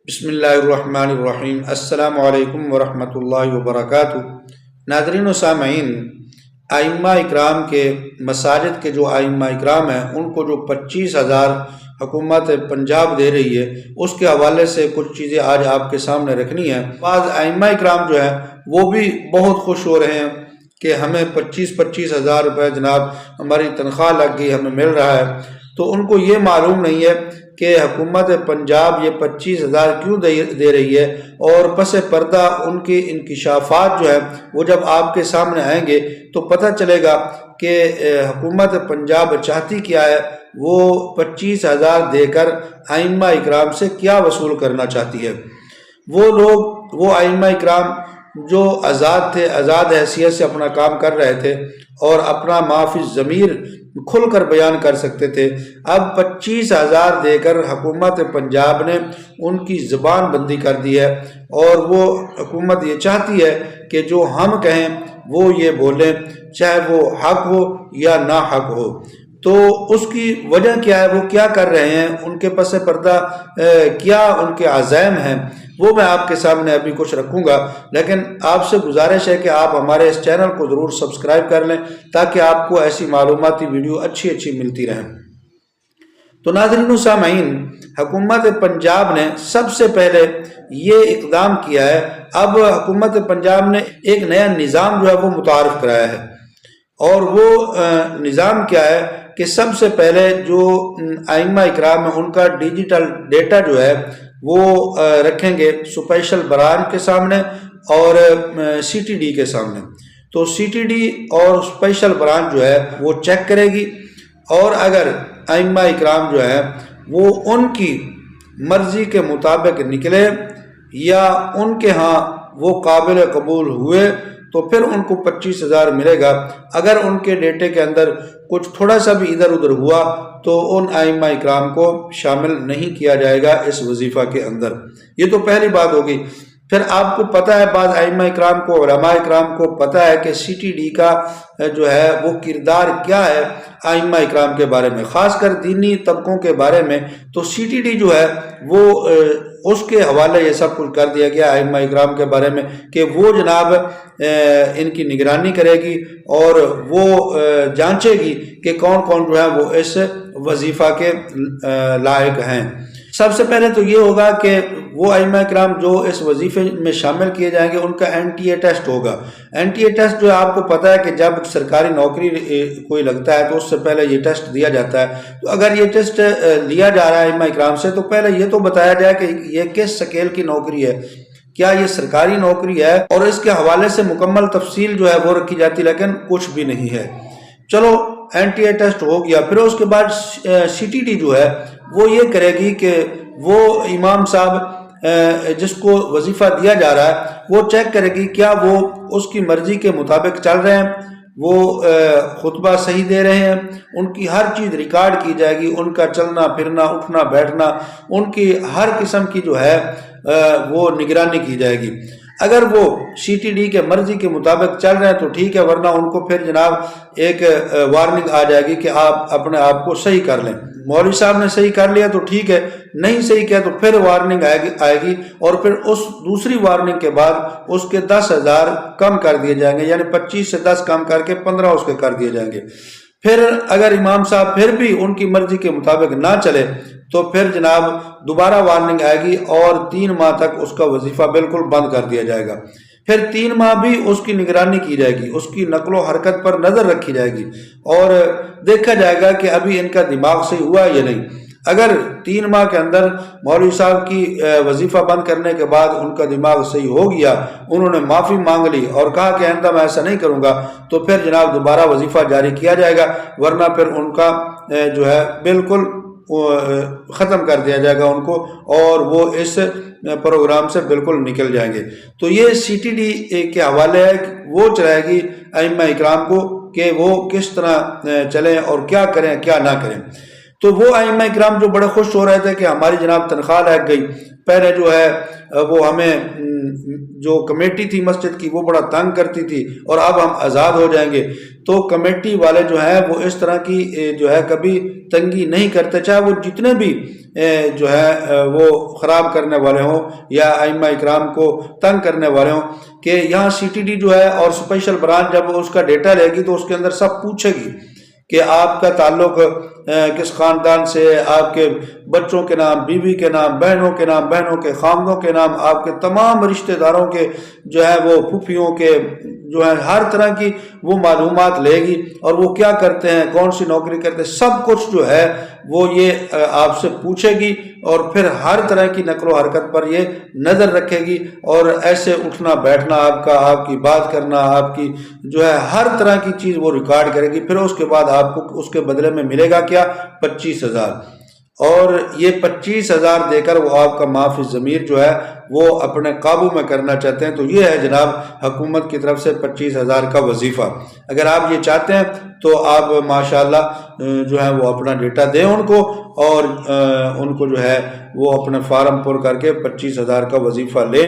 بسم اللہ الرحمن الرحیم۔ السلام علیکم ورحمۃ اللہ وبرکاتہ۔ ناظرین و سامعین، ائمہ اکرام کے مساجد کے جو ائمہ اکرام ہیں ان کو جو 25,000 حکومت پنجاب دے رہی ہے اس کے حوالے سے کچھ چیزیں آج آپ کے سامنے رکھنی ہیں۔ بعض ائمہ اکرام جو ہیں وہ بھی بہت خوش ہو رہے ہیں کہ ہمیں 25,000 روپے جناب ہماری تنخواہ لگ گئی، ہمیں مل رہا ہے، تو ان کو یہ معلوم نہیں ہے کہ حکومت پنجاب یہ 25,000 کیوں دے رہی ہے، اور پس پردہ ان کے انکشافات جو ہے وہ جب آپ کے سامنے آئیں گے تو پتہ چلے گا کہ حکومت پنجاب چاہتی کیا ہے، وہ 25,000 دے کر ائمہ اکرام سے کیا وصول کرنا چاہتی ہے۔ وہ لوگ، وہ ائمہ اکرام جو آزاد تھے، آزاد حیثیت سے اپنا کام کر رہے تھے اور اپنا معافی ضمیر کھل کر بیان کر سکتے تھے، اب 25,000 دے کر حکومت پنجاب نے ان کی زبان بندی کر دی ہے، اور وہ حکومت یہ چاہتی ہے کہ جو ہم کہیں وہ یہ بولیں، چاہے وہ حق ہو یا نا حق ہو۔ تو اس کی وجہ کیا ہے، وہ کیا کر رہے ہیں، ان کے پس پردہ کیا ان کے عزائم ہیں، وہ میں آپ کے سامنے ابھی کچھ رکھوں گا۔ لیکن آپ سے گزارش ہے کہ آپ ہمارے اس چینل کو ضرور سبسکرائب کر لیں تاکہ آپ کو ایسی معلوماتی ویڈیو اچھی ملتی رہیں۔ تو ناظرین و سامعین، حکومت پنجاب نے سب سے پہلے یہ اقدام کیا ہے، اب حکومت پنجاب نے ایک نیا نظام جو ہے وہ متعارف کرایا ہے، اور وہ نظام کیا ہے کہ سب سے پہلے جو ائمہ اکرام ہیں ان کا ڈیجیٹل ڈیٹا جو ہے وہ رکھیں گے اسپیشل برانچ کے سامنے اور سی ٹی ڈی کے سامنے۔ تو سی ٹی ڈی اور اسپیشل برانچ جو ہے وہ چیک کرے گی، اور اگر ائمہ اکرام جو ہے وہ ان کی مرضی کے مطابق نکلے یا ان کے ہاں وہ قابل قبول ہوئے تو پھر ان کو 25,000 ملے گا۔ اگر ان کے ڈیٹے کے اندر کچھ تھوڑا سا بھی ادھر ادھر ہوا تو ان ائمہ اکرام کو شامل نہیں کیا جائے گا اس وظیفہ کے اندر۔ یہ تو پہلی بات ہوگی۔ پھر آپ کو پتہ ہے، بعض ائمہ اکرام کو، علماء اکرام کو پتہ ہے کہ سی ٹی ڈی کا جو ہے وہ کردار کیا ہے ائمہ اکرام کے بارے میں، خاص کر دینی طبقوں کے بارے میں۔ تو سی ٹی ڈی جو ہے وہ اس کے حوالے یہ سب کچھ کر دیا گیا ائمہ اکرام کے بارے میں کہ وہ جناب ان کی نگرانی کرے گی اور وہ جانچے گی کہ کون کون جو ہے وہ اس وظیفہ کے لائق ہیں۔ سب سے پہلے تو یہ ہوگا کہ وہ ائمہ اکرام جو اس وظیفے میں شامل کیے جائیں گے ان کا این ٹی اے ٹیسٹ ہوگا۔ این ٹی اے ٹیسٹ جو آپ کو پتہ ہے کہ جب سرکاری نوکری کوئی لگتا ہے تو اس سے پہلے یہ ٹیسٹ دیا جاتا ہے۔ تو اگر یہ ٹیسٹ لیا جا رہا ہے ائمہ اکرام سے تو پہلے یہ تو بتایا جائے کہ یہ کس سکیل کی نوکری ہے، کیا یہ سرکاری نوکری ہے، اور اس کے حوالے سے مکمل تفصیل جو ہے وہ رکھی جاتی، لیکن کچھ بھی نہیں ہے۔ چلو این ٹی اے ٹیسٹ ہو گیا، پھر اس کے بعد سی ٹی ڈی جو ہے وہ یہ کرے گی کہ وہ امام صاحب جس کو وظیفہ دیا جا رہا ہے وہ چیک کرے گی کیا وہ اس کی مرضی کے مطابق چل رہے ہیں، وہ خطبہ صحیح دے رہے ہیں، ان کی ہر چیز ریکارڈ کی جائے گی، ان کا چلنا پھرنا، اٹھنا بیٹھنا، ان کی ہر قسم کی جو ہے وہ نگرانی کی جائے گی۔ اگر وہ سی ٹی ڈی کے مرضی کے مطابق چل رہے ہیں تو ٹھیک ہے، ورنہ ان کو پھر جناب ایک وارننگ آ جائے گی کہ آپ اپنے آپ کو صحیح کر لیں۔ مولوی صاحب نے صحیح کر لیا تو ٹھیک ہے، نہیں صحیح کیا تو پھر وارننگ آئے گی، اور پھر اس دوسری وارننگ کے بعد اس کے 10,000 کم کر دیے جائیں گے، یعنی 25 سے 10 کم کر کے 15 اس کے کر دیے جائیں گے۔ پھر اگر امام صاحب پھر بھی ان کی مرضی کے مطابق نہ چلے تو پھر جناب دوبارہ وارننگ آئے گی اور 3 ماہ تک اس کا وظیفہ بالکل بند کر دیا جائے گا۔ پھر 3 ماہ بھی اس کی نگرانی کی جائے گی، اس کی نقل و حرکت پر نظر رکھی جائے گی، اور دیکھا جائے گا کہ ابھی ان کا دماغ صحیح ہوا یا نہیں۔ اگر 3 ماہ کے اندر مولوی صاحب کی وظیفہ بند کرنے کے بعد ان کا دماغ صحیح ہو گیا، انہوں نے معافی مانگ لی اور کہا کہ آئندہ میں ایسا نہیں کروں گا، تو پھر جناب دوبارہ وظیفہ جاری کیا جائے گا، ورنہ پھر ان کا جو ہے بالکل ختم کر دیا جائے گا ان کو، اور وہ اس پروگرام سے بالکل نکل جائیں گے۔ تو یہ سی ٹی ڈی کے حوالے ہے، وہ چلائے گی ائمہ اکرام کو کہ وہ کس طرح چلیں اور کیا کریں کیا نہ کریں۔ تو وہ ائمہ اکرام جو بڑے خوش ہو رہے تھے کہ ہماری جناب تنخواہ لگ گئی، پہلے جو ہے وہ ہمیں جو کمیٹی تھی مسجد کی وہ بڑا تنگ کرتی تھی اور اب ہم آزاد ہو جائیں گے، تو کمیٹی والے جو ہیں وہ اس طرح کی جو ہے کبھی تنگی نہیں کرتے، چاہے وہ جتنے بھی جو ہے وہ خراب کرنے والے ہوں یا ائمہ اکرام کو تنگ کرنے والے ہوں، کہ یہاں سی ٹی ڈی جو ہے اور اسپیشل برانچ جب اس کا ڈیٹا لے گی تو اس کے اندر سب پوچھے گی کہ آپ کا تعلق کس خاندان سے، آپ کے بچوں کے نام، بیوی کے نام، بہنوں کے نام، بہنوں کے خامدوں کے نام، آپ کے تمام رشتہ داروں کے جو ہے وہ پھوپھیوں کے جو ہے ہر طرح کی وہ معلومات لے گی، اور وہ کیا کرتے ہیں، کون سی نوکری کرتے ہیں، سب کچھ جو ہے وہ یہ آپ سے پوچھے گی، اور پھر ہر طرح کی نقل و حرکت پر یہ نظر رکھے گی، اور ایسے اٹھنا بیٹھنا آپ کا، آپ کی بات کرنا، آپ کی جو ہے ہر طرح کی چیز وہ ریکارڈ کرے گی۔ پھر اس کے بعد آپ کو اس کے بدلے میں ملے گا کیا؟ 25,000، اور یہ 25,000 دے کر وہ آپ کا معاف الضمیر جو ہے وہ اپنے قابو میں کرنا چاہتے ہیں۔ تو یہ ہے جناب حکومت کی طرف سے 25,000 کا وظیفہ۔ اگر آپ یہ چاہتے ہیں تو آپ ماشاءاللہ جو ہے وہ اپنا ڈیٹا دیں ان کو، اور ان کو جو ہے وہ اپنے فارم پر کر کے 25,000 کا وظیفہ لیں۔